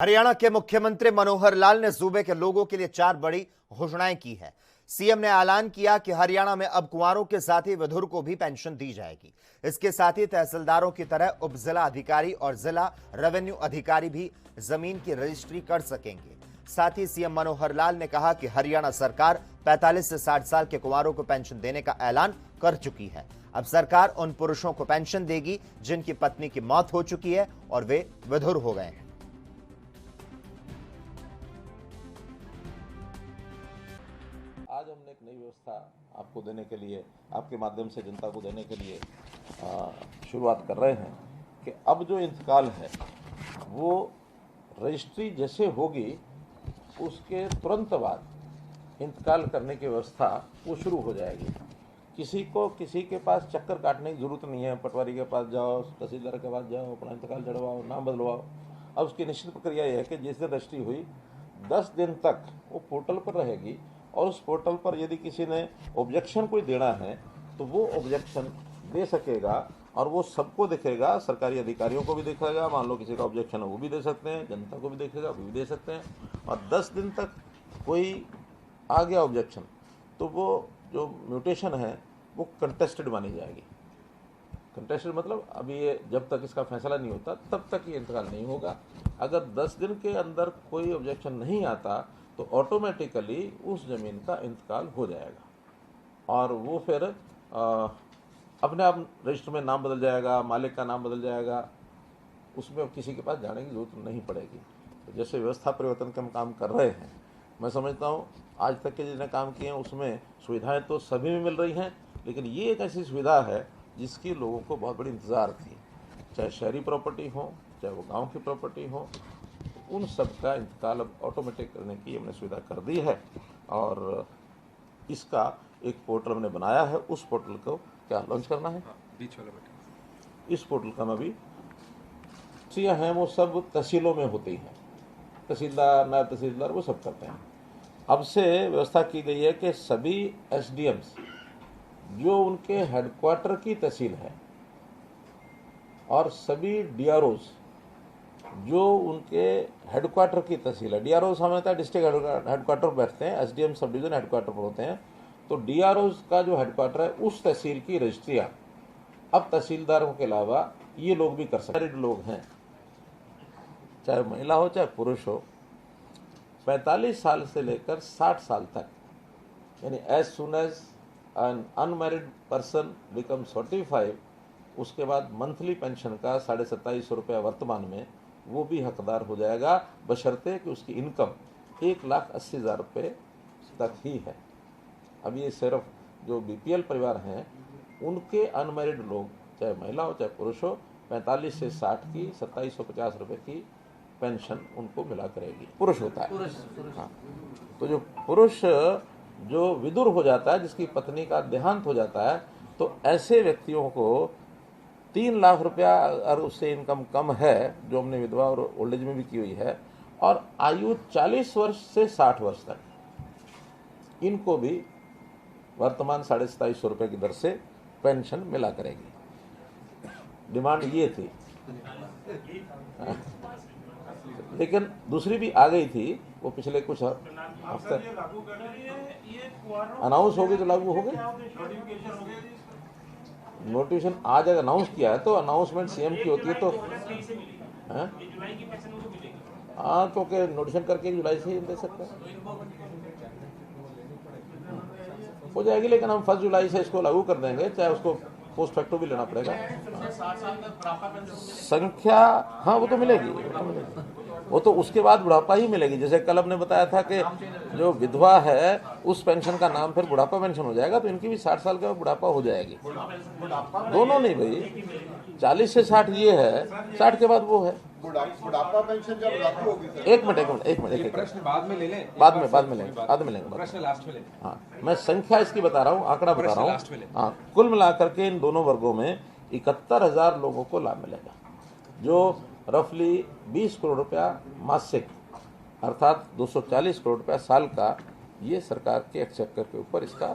हरियाणा के मुख्यमंत्री मनोहर लाल ने सूबे के लोगों के लिए 4 बड़ी घोषणाएं की है। सीएम ने ऐलान किया कि हरियाणा में अब कुंवारों के साथ ही विधुर को भी पेंशन दी जाएगी। इसके साथ ही तहसीलदारों की तरह उप जिला अधिकारी और जिला रेवेन्यू अधिकारी भी जमीन की रजिस्ट्री कर सकेंगे। साथ ही सीएम मनोहर लाल ने कहा कि हरियाणा सरकार 45 से 60 साल के कुंवारों को पेंशन देने का ऐलान कर चुकी है। अब सरकार उन पुरुषों को पेंशन देगी जिनकी पत्नी की मौत हो चुकी है और वे विधुर हो गए हैं। आज हमने एक नई व्यवस्था आपको देने के लिए, आपके माध्यम से जनता को देने के लिए शुरुआत कर रहे हैं कि अब जो इंतकाल है वो रजिस्ट्री जैसे होगी उसके तुरंत बाद इंतकाल करने की व्यवस्था वो शुरू हो जाएगी। किसी के पास चक्कर काटने की ज़रूरत नहीं है। पटवारी के पास जाओ, तहसीलदार के पास जाओ, अपना इंतकाल चढ़वाओ, नाम बदलवाओ। अब उसकी निश्चित प्रक्रिया यह है कि जिस दिन रजिस्ट्री हुई 10 दिन तक वो पोर्टल पर रहेगी और उस पोर्टल पर यदि किसी ने ऑब्जेक्शन कोई देना है तो वो ऑब्जेक्शन दे सकेगा और वो सबको दिखेगा, सरकारी अधिकारियों को भी दिखेगा। मान लो किसी का ऑब्जेक्शन है वो भी दे सकते हैं, जनता को भी देखेगा वो भी दे सकते हैं। और 10 दिन तक कोई आ गया ऑब्जेक्शन तो वो जो म्यूटेशन है वो कंटेस्टेड मानी जाएगी। कंटेस्टेड मतलब अभी ये जब तक इसका फैसला नहीं होता तब तक ये इंतकाल नहीं होगा। अगर 10 दिन के अंदर कोई ऑब्जेक्शन नहीं आता तो ऑटोमेटिकली उस ज़मीन का इंतकाल हो जाएगा और वो फिर अपने आप रजिस्टर में नाम बदल जाएगा, मालिक का नाम बदल जाएगा, उसमें अब किसी के पास जाने की जरूरत नहीं पड़ेगी। तो जैसे व्यवस्था परिवर्तन के हम काम कर रहे हैं, मैं समझता हूँ आज तक के जितने काम किए हैं उसमें सुविधाएं तो सभी में मिल रही हैं, लेकिन ये एक ऐसी सुविधा है जिसकी लोगों को बहुत बड़ी इंतज़ार थी। चाहे शहरी प्रॉपर्टी हो, चाहे वो गाँव की प्रॉपर्टी हो, उन सब का इंतकाल अब ऑटोमेटिक करने की हमने सुविधा कर दी है और इसका एक पोर्टल हमने बनाया है। उस पोर्टल को क्या लॉन्च करना है, इस पोर्टल का अभी चीज़ें हैं वो सब तहसीलों में होती हैं, तहसीलदार, नायब तहसीलदार वो सब करते हैं। अब से व्यवस्था की गई है कि सभी एसडीएम्स जो उनके हेडक्वार्टर की तहसील है और सभी डीआरओज जो उनके हेडक्वार्टर की तहसील है, डीआरओज हमें डिस्ट्रिक्ट हेडक्वार्टर पर बैठते हैं, एसडीएम सब डिवीजन हेडक्वार्टर पर होते हैं, तो डीआरओज का जो हेडक्वार्टर है उस तहसील की रजिस्ट्रियाँ अब तहसीलदारों के अलावा ये लोग भी कर सकते हैं। लोग हैं, चाहे महिला हो चाहे पुरुष हो, 45 साल से लेकर 60 साल तक, यानी as soon as an unmarried person become 45, उसके बाद मंथली पेंशन का 2750 रुपया वर्तमान में वो भी हकदार हो जाएगा, बशर्ते कि उसकी इनकम 1,80,000 रुपये तक ही है। अब ये सिर्फ जो बीपीएल परिवार हैं उनके अनमैरिड लोग, चाहे महिला हो चाहे पुरुष हो, 45 से 60 की 2750 रुपये की पेंशन उनको मिला करेगी। पुरुष होता है, हाँ। तो जो पुरुष जो विधुर हो जाता है, जिसकी पत्नी का देहांत हो जाता है, तो ऐसे व्यक्तियों को 3 लाख रुपया अगर उससे इनकम कम है, जो हमने विधवा और ओल्ड एज में भी की हुई है, और आयु 40 वर्ष से 60 वर्ष तक, इनको भी वर्तमान 2750 रुपये की दर से पेंशन मिला करेगी। डिमांड ये थी, लेकिन दूसरी भी आ गई थी, वो पिछले कुछ हफ्ते अनाउंस हो गई तो लागू हो गई। नोटिफिकेशन आज अगर अनाउंस किया है तो अनाउंसमेंट सीएम की होती है, तो हाँ, तो क्या नोटिफिकेशन करके जुलाई से ही दे सकते हैं, हो जाएगी। लेकिन हम 1 जुलाई से इसको लागू कर देंगे, चाहे उसको पोस्ट फैक्टो भी लेना पड़ेगा। संख्या हाँ वो तो मिलेगी, वो तो उसके बाद बुढ़ापा ही मिलेगी। जैसे कल हमने बताया था कि जो विधवा है उस पेंशन का नाम फिर बुढ़ापा पेंशन हो जाएगा, तो इनकी भी 60 साल का बुढ़ापा हो जाएगी। दोनों नहीं भाई, 40 से 60 ये है, 60 के बाद वो है बुढ़ापा पेंशन जब लागू होगी। एक मिनट प्रश्न बाद में ले लें, बाद में लेंगे प्रश्न लास्ट में लें। हाँ, मैं संख्या इसकी बता रहा हूँ, आंकड़ा बता रहा हूँ। हाँ, कुल मिलाकर के इन दोनों वर्गों में 71,000 लोगों को लाभ मिलेगा, जो रफली 20 करोड़ रुपया मासिक, अर्थात 240 करोड़ रुपया साल का, ये सरकार के एक्सचेकर के ऊपर इसका